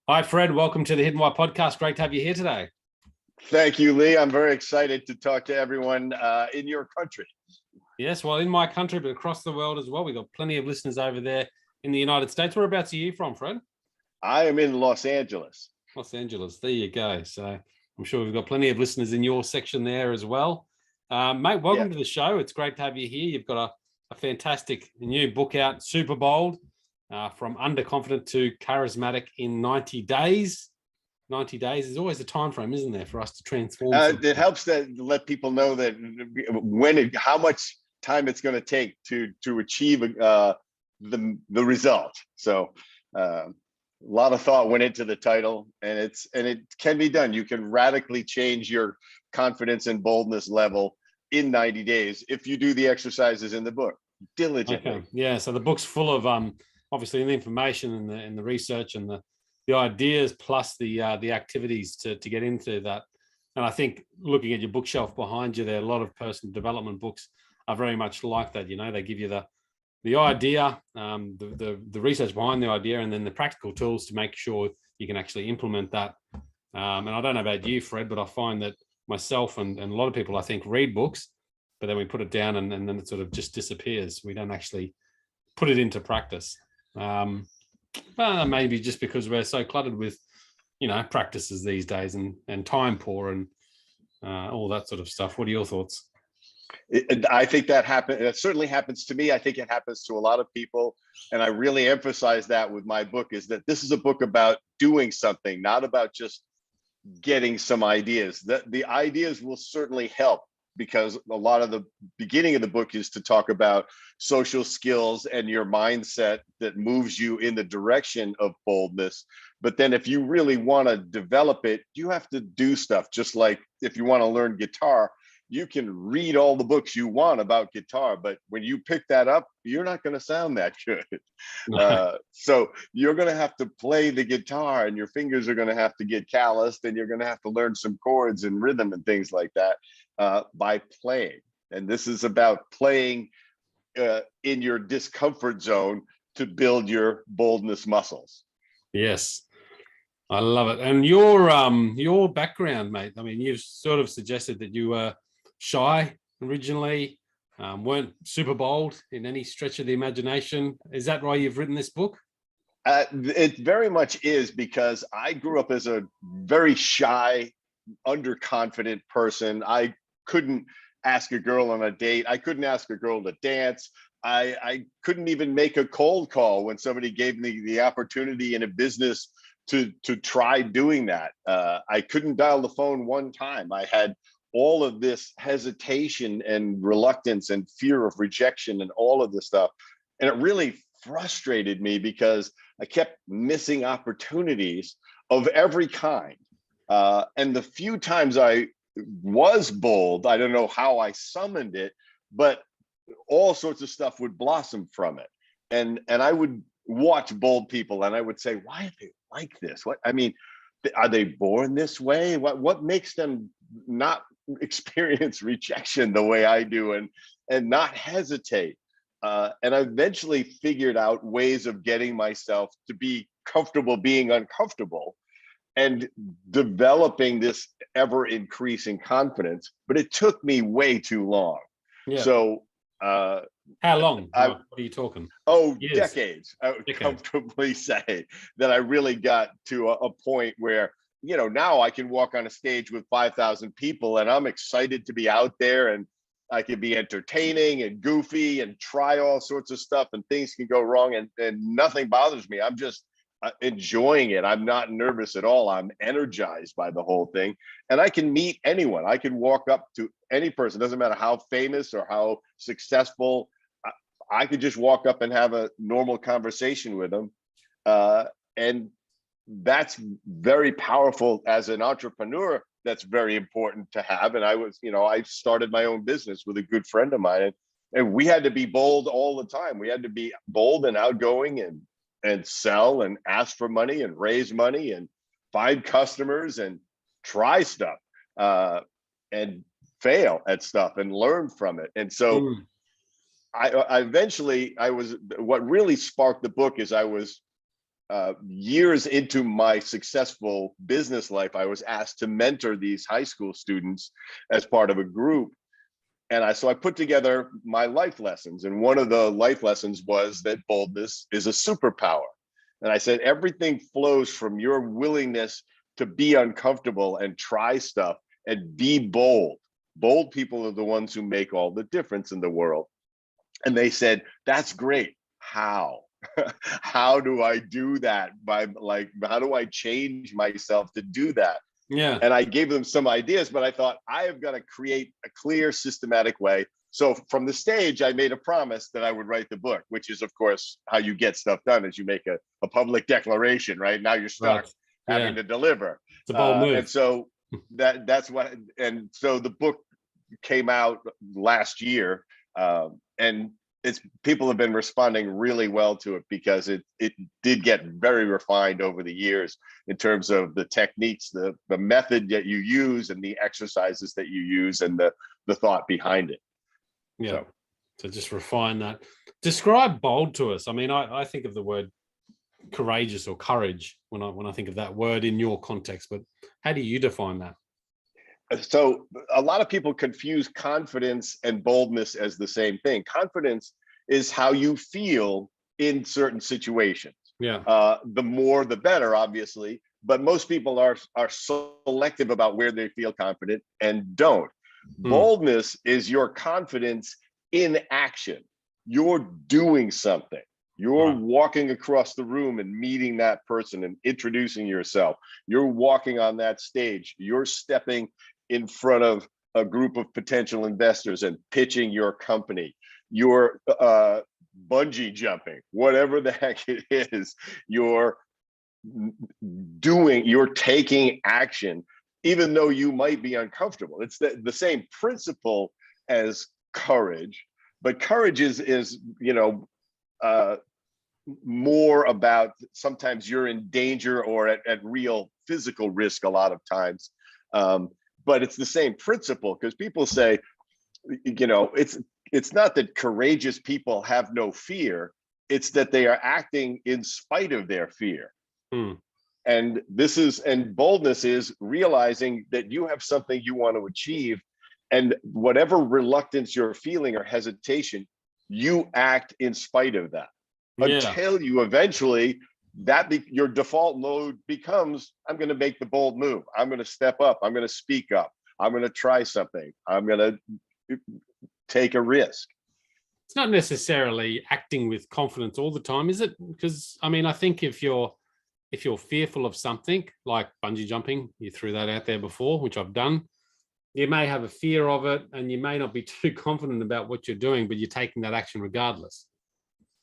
Hi, Fred. Welcome to the Hidden Why podcast. Great to have you here today. Thank you, Lee. I'm very excited to talk to everyone in your country. Yes, well, in my country, but across the world as well. We've got plenty of listeners over there in the United States. Whereabouts are you from, Fred? I am in Los Angeles. Los Angeles. There you go. So I'm sure we've got plenty of listeners in your section there as well. Mate, welcome to the show. It's great to have you here. You've got a fantastic new book out, Superbold, from underconfident to charismatic in 90 days. 90 days is always a time frame, isn't there, for us to transform? It helps to let people know that how much time it's going to take to achieve the result. So a lot of thought went into the title, and it can be done. You can radically change your confidence and boldness level in 90 days if you do the exercises in the book diligently. Okay. Yeah. So the book's full of obviously the information and the research and the ideas plus the activities to get into that. And I think looking at your bookshelf behind you, there are a lot of personal development books are very much like that. You know, they give you the idea, the research behind the idea, and then the practical tools to make sure you can actually implement that. And I don't know about you, Fred, but I find that myself and a lot of people, I think, read books, but then we put it down and then it sort of just disappears. We don't actually put it into practice. Maybe just because we're so cluttered with, practices these days and time poor and all that sort of stuff. What are your thoughts? I think that happens. It certainly happens to me. I think it happens to a lot of people. And I really emphasize that with my book, is that this is a book about doing something, not about just getting some ideas. The ideas will certainly help, because a lot of the beginning of the book is to talk about social skills and your mindset that moves you in the direction of boldness. But then if you really want to develop it, you have to do stuff. Just like if you want to learn guitar, you can read all the books you want about guitar, but when you pick that up, you're not going to sound that good. So you're going to have to play the guitar, and your fingers are going to have to get calloused, and you're going to have to learn some chords and rhythm and things like that by playing. And this is about playing in your discomfort zone to build your boldness muscles. Yes, I love it. And your background, mate. I mean, you've sort of suggested that you were shy originally, weren't super bold in any stretch of the imagination. Is that why you've written this book? It very much is, because I grew up as a very shy, underconfident person. I couldn't ask a girl on a date. I couldn't ask a girl to dance. I couldn't even make a cold call when somebody gave me the opportunity in a business to try doing that. I couldn't dial the phone one time. I had all of this hesitation and reluctance and fear of rejection and all of this stuff. And it really frustrated me, because I kept missing opportunities of every kind. And the few times I was bold, I don't know how I summoned it, but all sorts of stuff would blossom from it. And I would watch bold people and I would say, why are they like this? Are they born this way? What makes them not experience rejection the way I do and not hesitate? And I eventually figured out ways of getting myself to be comfortable being uncomfortable and developing this ever increasing confidence. But it took me way too long. Yeah. So how long? What are you talking? Years. Decades. I would comfortably say that I really got to a point where, now I can walk on a stage with 5,000 people and I'm excited to be out there, and I can be entertaining and goofy and try all sorts of stuff, and things can go wrong and nothing bothers me. I'm just enjoying it. I'm not nervous at all. I'm energized by the whole thing. And I can meet anyone. I can walk up to any person. Doesn't matter how famous or how successful. I could just walk up and have a normal conversation with them. And that's very powerful as an entrepreneur. That's very important to have. And I started my own business with a good friend of mine, and we had to be bold all the time. We had to be bold and outgoing and sell and ask for money and raise money and find customers and try stuff and fail at stuff and learn from it. And so I eventually, what really sparked the book is I was years into my successful business life, I was asked to mentor these high school students as part of a group. And so I put together my life lessons. And one of the life lessons was that boldness is a superpower. And I said, everything flows from your willingness to be uncomfortable and try stuff and be bold. Bold people are the ones who make all the difference in the world. And they said, that's great. How? How do I do that? How do I change myself to do that? Yeah. And I gave them some ideas, but I thought, I have got to create a clear, systematic way. So from the stage, I made a promise that I would write the book, which is, of course, how you get stuff done, is you make a public declaration, right? Now you're stuck having to deliver. It's a bold move. And so that's what, and so the book came out last year, and people have been responding really well to it, because it did get very refined over the years in terms of the techniques, the method that you use, and the exercises that you use, and the thought behind it. Yeah. So just refine that. Describe bold to us. I mean, I think of the word courageous or courage when I think of that word in your context, but how do you define that? So a lot of people confuse confidence and boldness as the same thing. Confidence is how you feel in certain situations. Yeah. The more, the better, obviously. But most people are selective about where they feel confident and don't. Boldness is your confidence in action. You're doing something. You're walking across the room and meeting that person and introducing yourself. You're walking on that stage. You're stepping in front of a group of potential investors and pitching your company. You're bungee jumping, whatever the heck it is. You're taking action, even though you might be uncomfortable. It's the same principle as courage, but courage is more about, sometimes you're in danger or at real physical risk a lot of times. But it's the same principle, because people say, it's not that courageous people have no fear, it's that they are acting in spite of their fear. And boldness is realizing that you have something you want to achieve, and whatever reluctance you're feeling or hesitation, you act in spite of that, until you eventually, your default mode becomes, I'm going to make the bold move. I'm going to step up. I'm going to speak up. I'm going to try something. I'm going to take a risk. It's not necessarily acting with confidence all the time, is it? Because I mean, I think if you're fearful of something like bungee jumping, you threw that out there before, which I've done, you may have a fear of it and you may not be too confident about what you're doing, but you're taking that action regardless.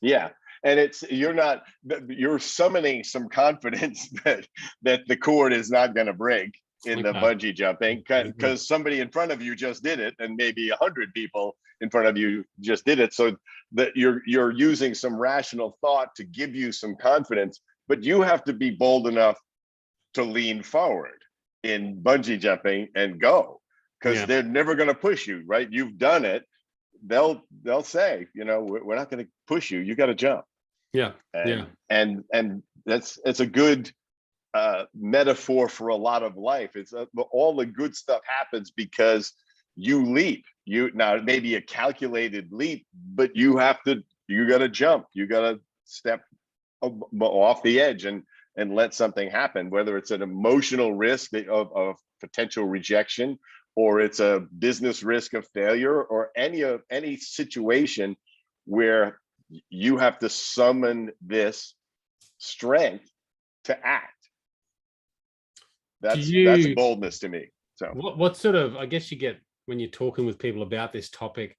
Yeah. And you're summoning some confidence that the cord is not going to break in the bungee jumping, because somebody in front of you just did it, and maybe 100 people in front of you just did it. So that you're using some rational thought to give you some confidence, but you have to be bold enough to lean forward in bungee jumping and go, because they're never going to push you, right? You've done it. They'll say, we're not going to push you. You got to jump. Yeah. And it's a good metaphor for a lot of life. It's all the good stuff happens because you leap. Now it may be a calculated leap, but you got to jump. You got to step off the edge and let something happen, whether it's an emotional risk of potential rejection, or it's a business risk of failure, or any situation where you have to summon this strength to act. That's boldness to me. So what sort of, I guess you get, when you're talking with people about this topic,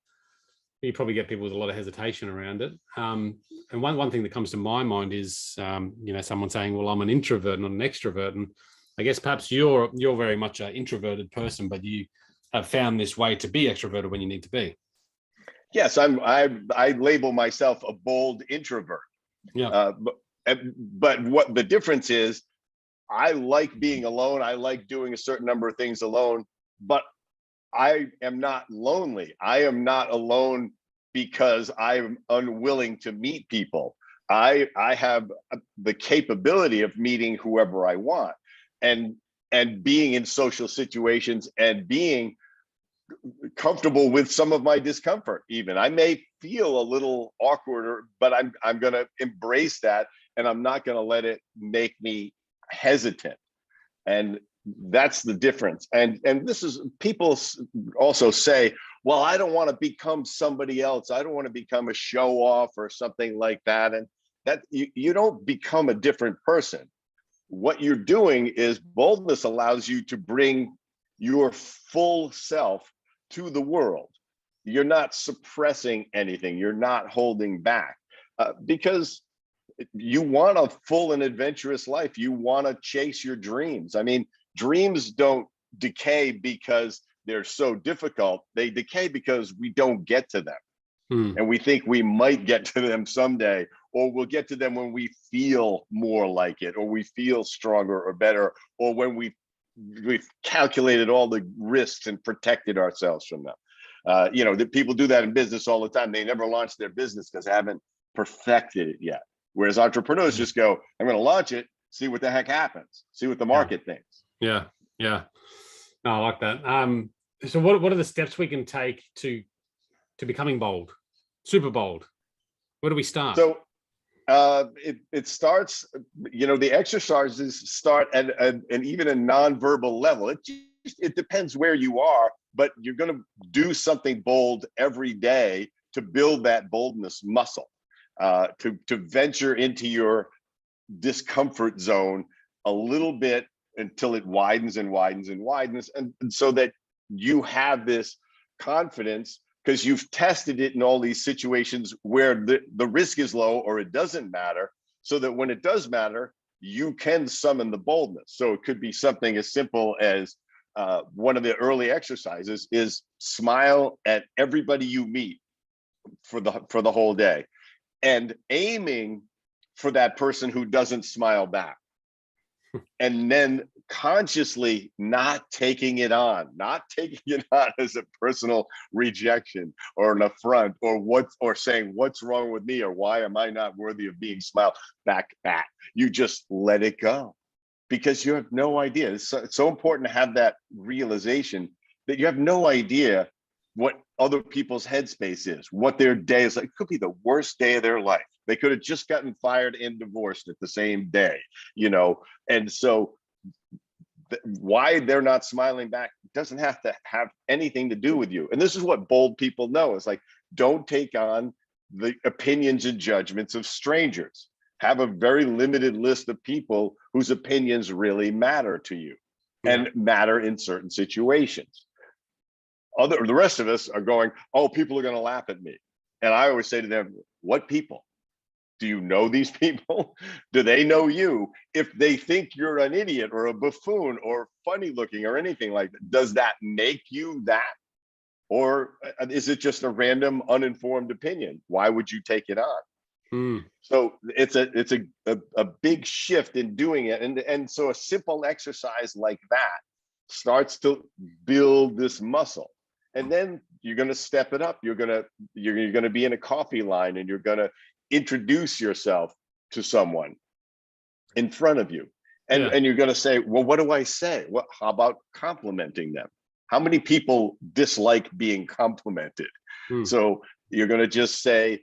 you probably get people with a lot of hesitation around it. And one thing that comes to my mind is, someone saying, well, I'm an introvert, not an extrovert. And I guess perhaps you're very much an introverted person, but you have found this way to be extroverted when you need to be. Yes, I label myself a bold introvert. Yeah. But what the difference is, I like being alone. I like doing a certain number of things alone, but I am not lonely. I am not alone because I'm unwilling to meet people. I have the capability of meeting whoever I want, and being in social situations and being comfortable with some of my discomfort. Even I may feel a little awkward, but I'm going to embrace that, and I'm not going to let it make me hesitant. And that's the difference. And this is, people also say, well, I don't want to become somebody else. I don't want to become a show off or something like that. And that you don't become a different person. What you're doing is, boldness allows you to bring your full self to the world. You're not suppressing anything. You're not holding back, because you want a full and adventurous life. You want to chase your dreams. I mean, dreams don't decay because they're so difficult. They decay because we don't get to them. And we think we might get to them someday, or we'll get to them when we feel more like it, or we feel stronger or better, or when we've calculated all the risks and protected ourselves from them. The people do that in business all the time. They never launch their business because they haven't perfected it yet. Whereas entrepreneurs just go, I'm going to launch it, see what the heck happens, see what the market thinks. Yeah. No, I like that. So what are the steps we can take to becoming bold, super bold? Where do we start? So it starts, the exercises start at an even a nonverbal level. It depends where you are, but you're going to do something bold every day to build that boldness muscle, to venture into your discomfort zone a little bit until it widens and widens and widens, and so that you have this confidence, because you've tested it in all these situations where the risk is low or it doesn't matter, so that when it does matter, you can summon the boldness. So it could be something as simple as one of the early exercises is smile at everybody you meet for the whole day, and aiming for that person who doesn't smile back. And then consciously not taking it on as a personal rejection or an affront, or saying what's wrong with me, or why am I not worthy of being smiled back at. You just let it go, because you have no idea. It's so important to have that realization that you have no idea what other people's headspace is, what their day is like. It could be the worst day of their life. They could have just gotten fired and divorced at the same day, and so why they're not smiling back doesn't have to have anything to do with you. And this is what bold people know. It's like, don't take on the opinions and judgments of strangers. Have a very limited list of people whose opinions really matter to you and matter in certain situations. The rest of us are going, oh, people are going to laugh at me. And I always say to them, what people? Do you know these people? Do they know you? If they think you're an idiot or a buffoon or funny looking or anything like that, does that make you that? Or is it just a random uninformed opinion? Why would you take it on? So it's a big shift in doing it. And so a simple exercise like that starts to build this muscle. And then you're going to step it up. You're going to be in a coffee line, and you're going to introduce yourself to someone in front of you, and you're going to say, well, what do I say? How about complimenting them? How many people dislike being complimented? So you're going to just say,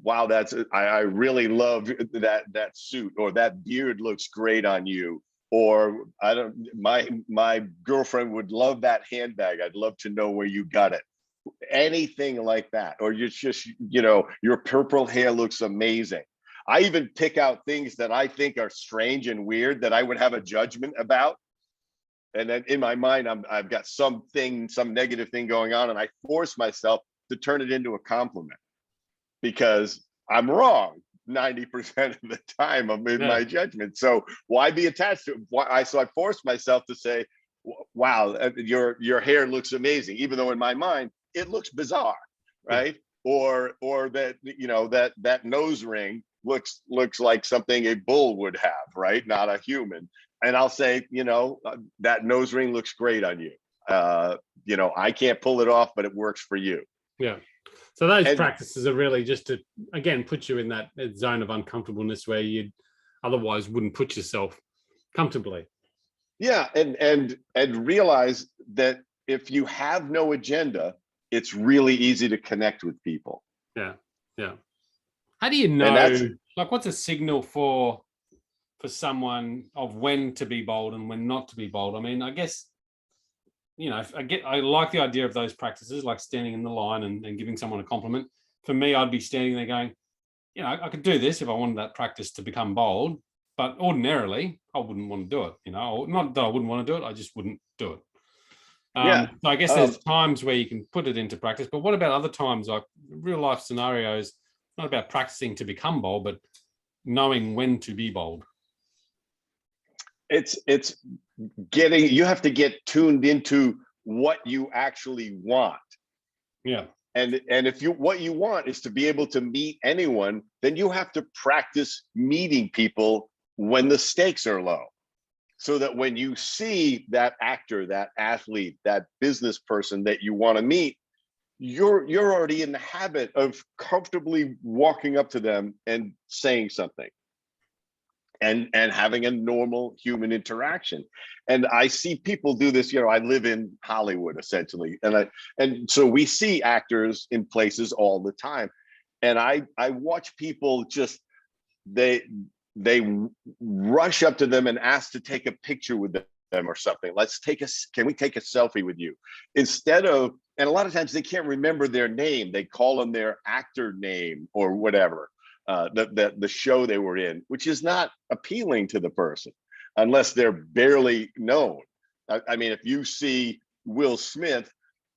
wow, I really love that suit, or that beard looks great on you, or my girlfriend would love that handbag. I'd love to know where you got it. Anything like that. Or you're just, your purple hair looks amazing. I even pick out things that I think are strange and weird that I would have a judgment about. And then in my mind, I've got some negative thing going on, and I force myself to turn it into a compliment, because I'm wrong 90% of the time in my judgment. So why be attached to it? So I forced myself to say, wow, your hair looks amazing, even though in my mind it looks bizarre, right? Or that that nose ring looks like something a bull would have, right? Not a human. And I'll say, that nose ring looks great on you. I can't pull it off, but it works for you. Yeah. So those And practices are really just to, again, put you in that zone of uncomfortableness where you otherwise wouldn't put yourself comfortably. yeah, and realize that if you have no agenda, it's really easy to connect with people. Yeah, yeah. How do you And know, that's like, what's a signal for someone of when to be bold and when not to be bold? I mean, I guess, you know, I like the idea of those practices, like standing in the line and giving someone a compliment. For me, I'd be standing there going, you know, I could do this if I wanted that practice to become bold, but ordinarily I wouldn't want to do it. You know, not that I wouldn't want to do it, I just wouldn't do it. yeah. So I guess there's times where you can put it into practice, but what about other times, like real life scenarios? Not about practicing to become bold, but knowing when to be bold. It's getting, you have to get tuned into what you actually want. Yeah. And if you, what you want is to be able to meet anyone, then you have to practice meeting people when the stakes are low, so that when you see that actor, that athlete, that business person that you want to meet, you're already in the habit of comfortably walking up to them and saying something and having a normal human interaction. And I see people do this. You know, I live in Hollywood essentially, and so we see actors in places all the time, and I watch people just, they rush up to them and ask to take a picture with them or something. Can we take a selfie with you? Instead of, and a lot of times they can't remember their name. They call them their actor name or whatever, the show they were in, which is not appealing to the person unless they're barely known. I mean, if you see Will Smith,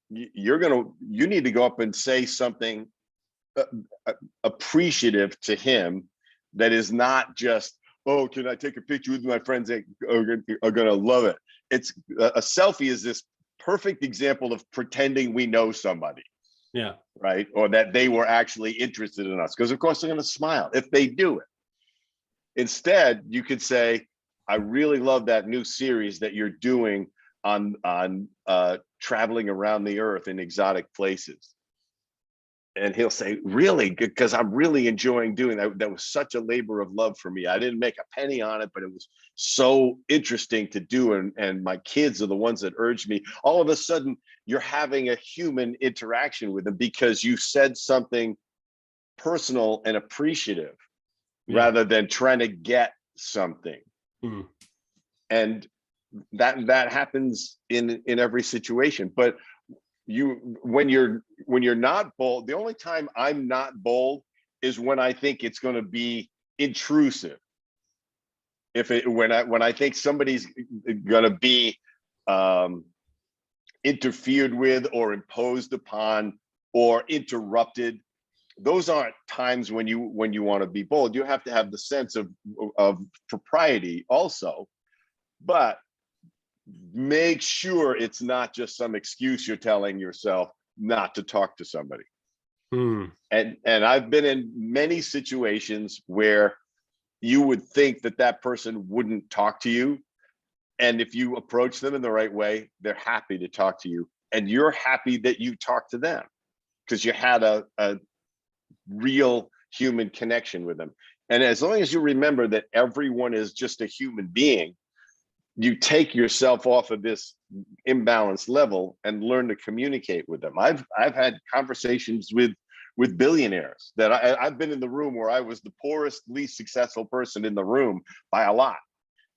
you need to go up and say something appreciative to him that is not just, oh, can I take a picture with my friends that are going to love it? It's a selfie is this perfect example of pretending we know somebody. Yeah. Right. Or that they were actually interested in us, because of course they're going to smile if they do it. Instead, you could say, I really love that new series that you're doing on traveling around the earth in exotic places. And he'll say, really? Because I'm really enjoying doing that. That was such a labor of love for me. I didn't make a penny on it, but it was so interesting to do. And my kids are the ones that urged me. All of a sudden, you're having a human interaction with them because you said something personal and appreciative, rather than trying to get something. Mm. And that happens in every situation. But when you're not bold, the only time I'm not bold is when I think it's going to be intrusive. When I think somebody's going to be interfered with or imposed upon or interrupted, those aren't times when you want to be bold. You have to have the sense of propriety also, but make sure it's not just some excuse you're telling yourself not to talk to somebody. And I've been in many situations where you would think that person wouldn't talk to you, and if you approach them in the right way, they're happy to talk to you, and you're happy that you talked to them because you had a real human connection with them. And as long as you remember that everyone is just a human being, you take yourself off of this imbalanced level and learn to communicate with them. I've had conversations with billionaires that I've been in the room where I was the poorest, least successful person in the room by a lot.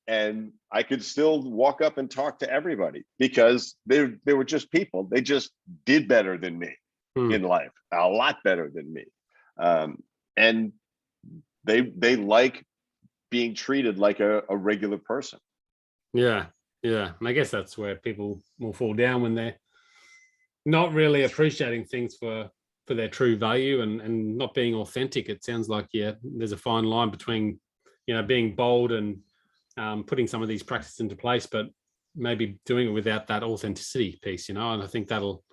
And I could still walk up and talk to everybody because they were just people. They just did better than me in life, a lot better than me. And they like being treated like a regular person. Yeah. And I guess that's where people will fall down when they're not really appreciating things for their true value and not being authentic. It sounds like, there's a fine line between, being bold and putting some of these practices into place, but maybe doing it without that authenticity piece, and I think that'll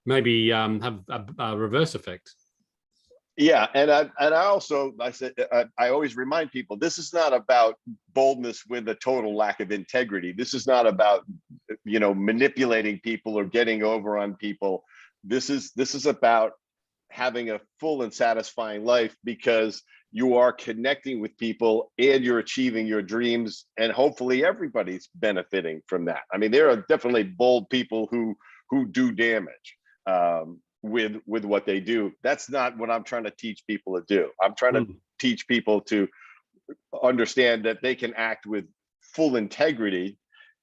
maybe have a reverse effect. Yeah, and I always remind people, this is not about boldness with a total lack of integrity. This is not about manipulating people or getting over on people. This is about having a full and satisfying life, because you are connecting with people and you're achieving your dreams, and hopefully everybody's benefiting from that. I mean, there are definitely bold people who do damage with what they do. That's not what I'm trying to teach people to do. I'm trying to teach people to understand that they can act with full integrity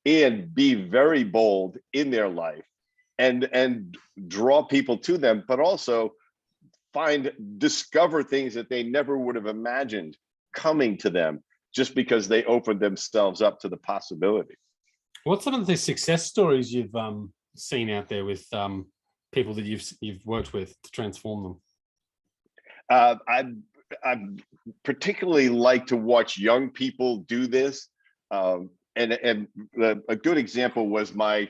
and be very bold in their life, and draw people to them, but also discover things that they never would have imagined coming to them, just because they opened themselves up to the possibility. What's some of the success stories you've seen out there with people that you've worked with to transform them? I particularly like to watch young people do this, and a good example was my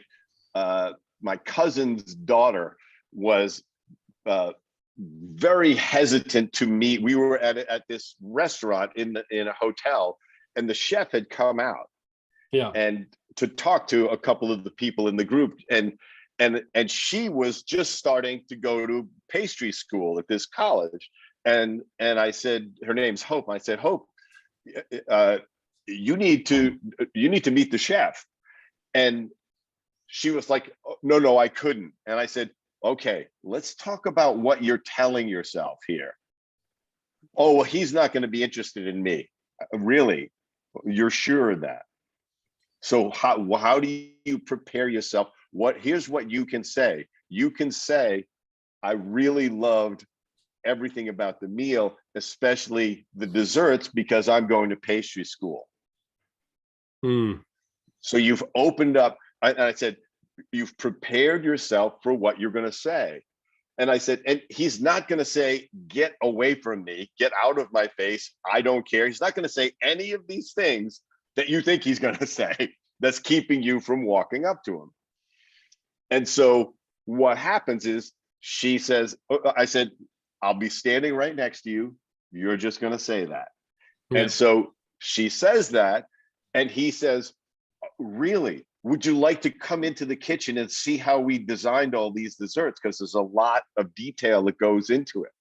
cousin's daughter was very hesitant to meet. We were at this restaurant in a hotel, and the chef had come out, and to talk to a couple of the people in the group, and she was just starting to go to pastry school at this college, and I said, her name's Hope. I said, Hope, you need to meet the chef. And she was like, no, I couldn't. And I said, okay, let's talk about what you're telling yourself here. Oh, well, he's not going to be interested in me. Really? You're sure of that? So how do you prepare yourself? Here's what you can say. You can say, I really loved everything about the meal, especially the desserts, because I'm going to pastry school. So you've opened up. I said, you've prepared yourself for what you're going to say. And I said, and he's not going to say, get away from me, get out of my face, I don't care. He's not going to say any of these things that you think he's going to say that's keeping you from walking up to him. And so what happens is, she says, I said, I'll be standing right next to you. You're just going to say that. Yeah. And so she says that, and he says, really? Would you like to come into the kitchen and see how we designed all these desserts? Because there's a lot of detail that goes into it.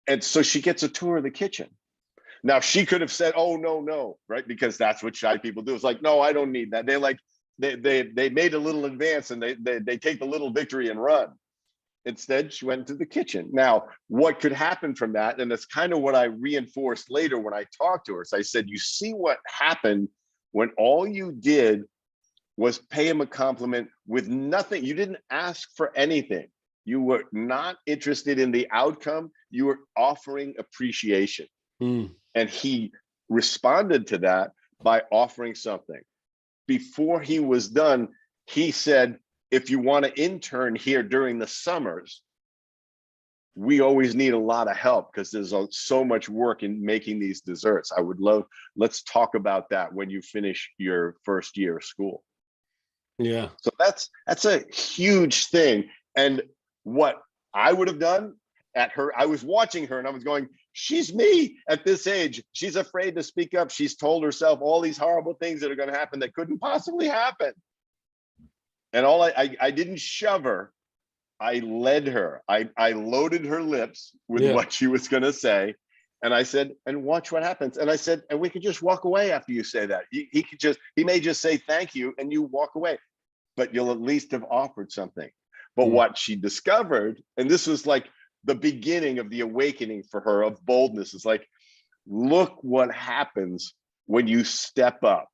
And so she gets a tour of the kitchen. Now, she could have said, oh, no, right? Because that's what shy people do. It's like, no, I don't need that. They made a little advance, and they take the little victory and run. Instead, she went to the kitchen. Now, what could happen from that? And that's kind of what I reinforced later when I talked to her. So I said, you see what happened when all you did was pay him a compliment with nothing. You didn't ask for anything. You were not interested in the outcome. You were offering appreciation. And he responded to that by offering something. Before he was done, he said, if you want to intern here during the summers, we always need a lot of help because there's so much work in making these desserts. I would love, let's talk about that when you finish your first year of school. Yeah. So that's a huge thing. And what I would have done at her, I was watching her and I was going, she's me at this age. She's afraid to speak up. She's told herself all these horrible things that are going to happen that couldn't possibly happen. And I didn't shove her. I led her. I loaded her lips with what she was going to say. And I said, and watch what happens. And I said, and we could just walk away after you say that. He may just say thank you and you walk away, but you'll at least have offered something. But what she discovered, and this was like the beginning of the awakening for her of boldness, is like, look what happens when you step up.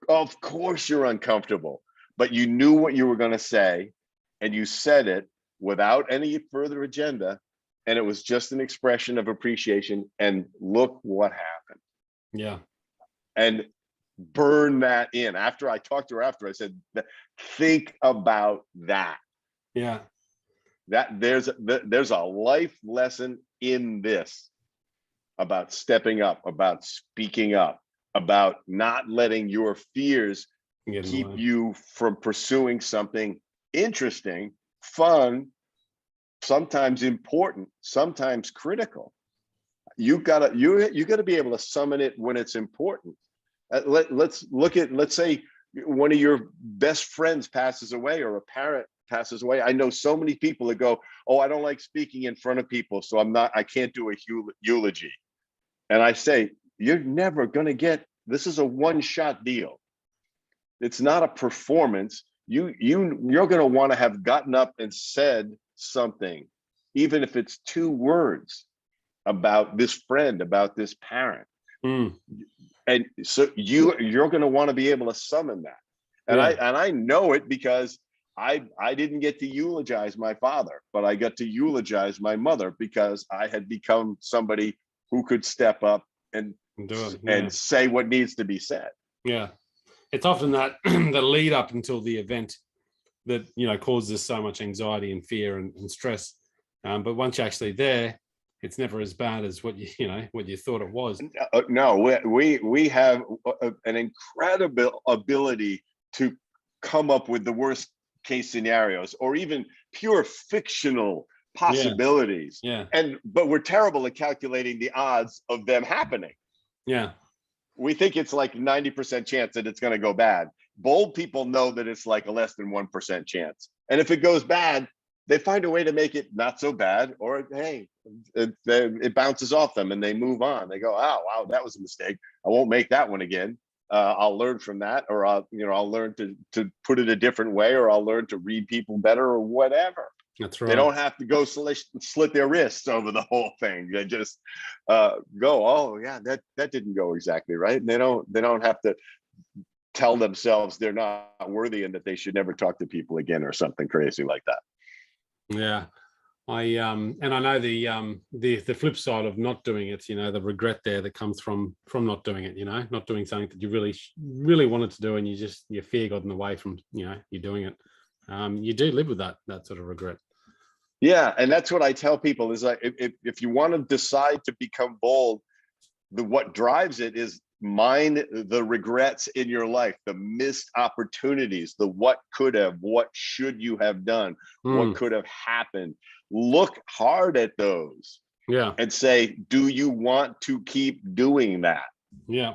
Of course you're uncomfortable, but you knew what you were going to say and you said it without any further agenda. And it was just an expression of appreciation. And look what happened. Yeah. And burn that in. After I talked to her after, I said, think about that. Yeah. That there's a life lesson in this about stepping up, about speaking up, about not letting your fears keep you from pursuing something interesting, fun, sometimes important, sometimes critical. You gotta be able to summon it when it's important. Let's say one of your best friends passes away or a parent passes away. I know so many people that go, oh, I don't like speaking in front of people, so I can't do a eulogy. And I say, you're never going to get, this is a one-shot deal. It's not a performance. You're going to want to have gotten up and said something, even if it's 2 words about this friend, about this parent. And so you're going to want to be able to summon that. And I know it because I didn't get to eulogize my father, but I got to eulogize my mother because I had become somebody who could step up and do it, and say what needs to be said. Yeah. It's often that the lead up until the event that, causes so much anxiety and fear and stress. But once you're actually there, it's never as bad as what you thought it was. No, we have an incredible ability to come up with the worst case scenarios or even pure fictional possibilities. But we're terrible at calculating the odds of them happening. We think it's like 90% chance that it's going to go bad. Bold people know that it's like a less than 1% chance. And if it goes bad, they find a way to make it not so bad, or hey, it bounces off them and they move on. They go, oh, wow, that was a mistake. I won't make that one again. I'll learn from that, or I'll learn to put it a different way, or I'll learn to read people better, or whatever. That's right. They don't have to go slit their wrists over the whole thing. They just go, oh yeah, that didn't go exactly right. And they don't have to tell themselves they're not worthy and that they should never talk to people again or something crazy like that. Yeah. And I know the flip side of not doing it, the regret there that comes from not doing it, not doing something that you really wanted to do, and your fear got in the way from, you doing it. You do live with that sort of regret. Yeah. And that's what I tell people is like, if you want to decide to become bold, what drives it is mind the regrets in your life, the missed opportunities, the what could have, what should you have done, what could have happened. Look hard at those and say, do you want to keep doing that?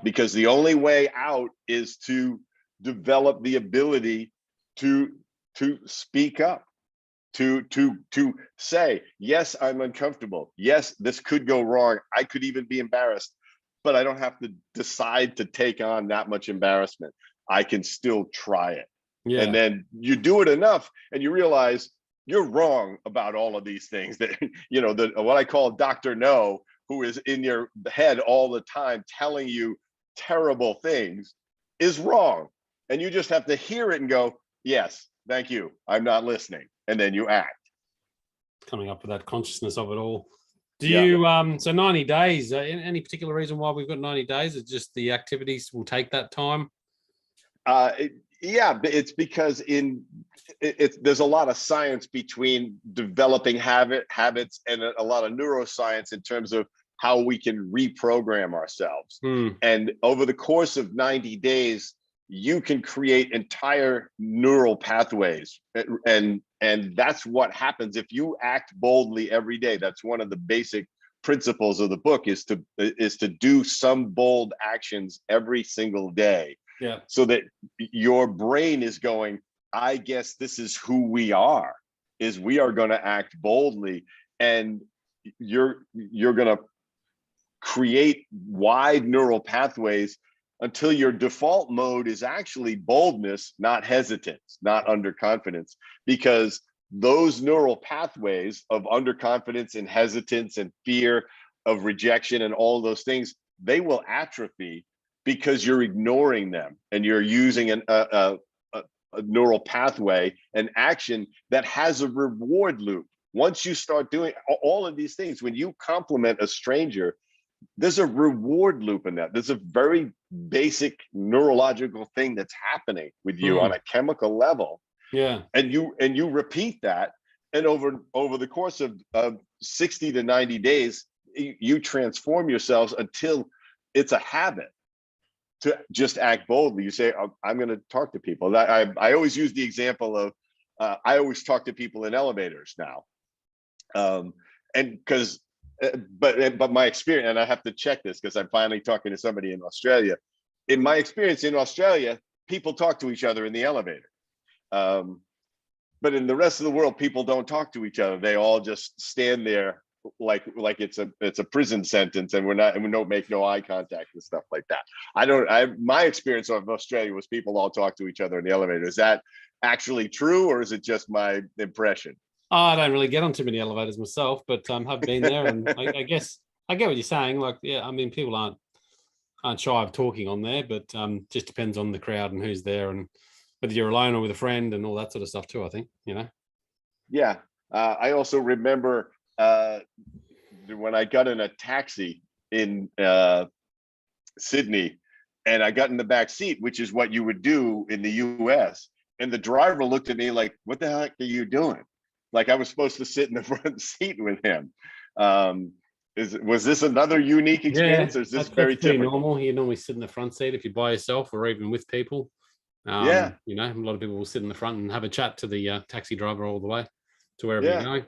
Because the only way out is to develop the ability to speak up, to say, yes, I'm uncomfortable. Yes, this could go wrong. I could even be embarrassed, but I don't have to decide to take on that much embarrassment. I can still try it. And then you do it enough and you realize you're wrong about all of these things that, what I call Dr. No, who is in your head all the time telling you terrible things, is wrong. And you just have to hear it and go, yes, thank you, I'm not listening. And then you act. Coming up with that consciousness of it all. Do you, so 90 days, any particular reason why we've got 90 days? It's just the activities will take that time? It's because there's a lot of science between developing habits and a lot of neuroscience in terms of how we can reprogram ourselves. And over the course of 90 days, you can create entire neural pathways. And that's what happens if you act boldly every day. That's one of the basic principles of the book, is to do some bold actions every single day. So that your brain is going, I guess this is who we are, is we are going to act boldly. And you're going to create wide neural pathways until your default mode is actually boldness, not hesitance, not underconfidence, because those neural pathways of underconfidence and hesitance and fear of rejection and all those things, they will atrophy because you're ignoring them and you're using a neural pathway, an action that has a reward loop. Once you start doing all of these things, when you compliment a stranger, there's a reward loop in that. There's a very basic neurological thing that's happening with you on a chemical level. And you repeat that, and over the course of 60 to 90 days, you transform yourselves until it's a habit to just act boldly. You say, oh, I'm going to talk to people. I always use the example of I always talk to people in elevators now, and because. But my experience, and I have to check this because I'm finally talking to somebody in Australia. In my experience in Australia, people talk to each other in the elevator. but in the rest of the world, people don't talk to each other. They all just stand there like it's a prison sentence, and we don't make no eye contact and stuff like that. My experience of Australia was people all talk to each other in the elevator. Is that actually true, or is it just my impression? Oh, I don't really get on too many elevators myself, but have been there, and I guess I get what you're saying. Like, yeah, I mean, people aren't shy of talking on there, but just depends on the crowd and who's there, and whether you're alone or with a friend and all that sort of stuff too, I think, Yeah. I also remember when I got in a taxi in Sydney, and I got in the back seat, which is what you would do in the US. And the driver looked at me like, what the heck are you doing? Like I was supposed to sit in the front seat with him. Was this another unique experience, or is this very typical? Normal. You normally sit in the front seat if you're by yourself or even with people. Yeah. A lot of people will sit in the front and have a chat to the taxi driver all the way to wherever you're going.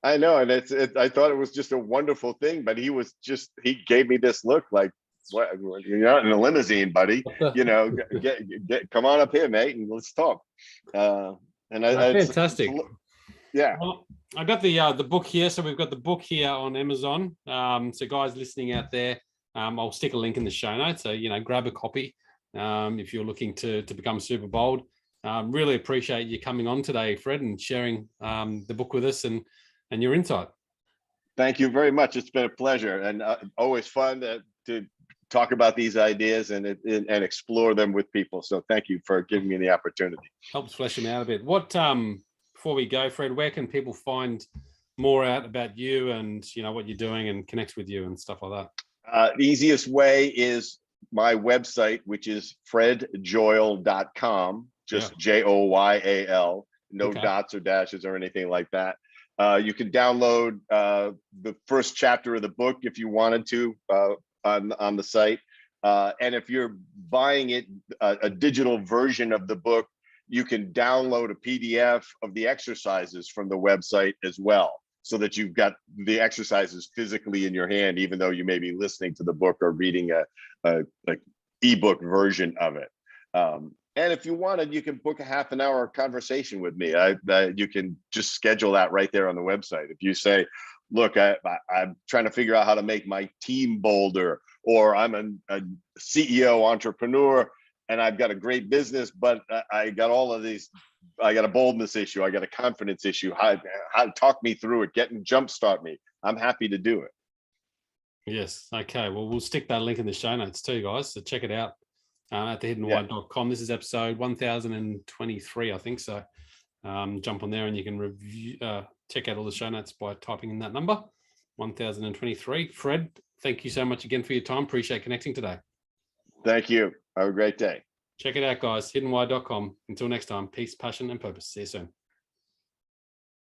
I know, and I thought it was just a wonderful thing, but he gave me this look like, what, you're not in a limousine, buddy. Come on up here, mate, and let's talk. Fantastic. Yeah. Well, I got the book here. So we've got the book here on Amazon. So guys listening out there, I'll stick a link in the show notes. So, grab a copy if you're looking to become super bold. Really appreciate you coming on today, Fred, and sharing the book with us and your insight. Thank you very much. It's been a pleasure, and always fun to talk about these ideas and explore them with people. So thank you for giving me the opportunity. Helps flesh them out a bit. What before we go, Fred, where can people find more out about you and what you're doing and connect with you and stuff like that? The easiest way is my website, which is fredjoyal.com, just Joyal, no dots or dashes or anything like that. You can download the first chapter of the book if you wanted to on the site. And if you're buying it, a digital version of the book, you can download a PDF of the exercises from the website as well, so that you've got the exercises physically in your hand, even though you may be listening to the book or reading a ebook version of it. And if you wanted, you can book a half an hour conversation with me. You can just schedule that right there on the website. If you say, look, I'm trying to figure out how to make my team bolder, or I'm a CEO entrepreneur and I've got a great business, but I got all of these, I got a boldness issue, I got a confidence issue, how to talk me through it, jumpstart me. I'm happy to do it. Yes. Okay. Well, we'll stick that link in the show notes too, guys. So check it out at thehiddenwhy.com. This is episode 1023, I think. So jump on there and you can review, check out all the show notes by typing in that number, 1023. Fred, thank you so much again for your time. Appreciate connecting today. Thank you. Have a great day. Check it out, guys. hiddenwhy.com. Until next time, peace, passion, and purpose. See you soon.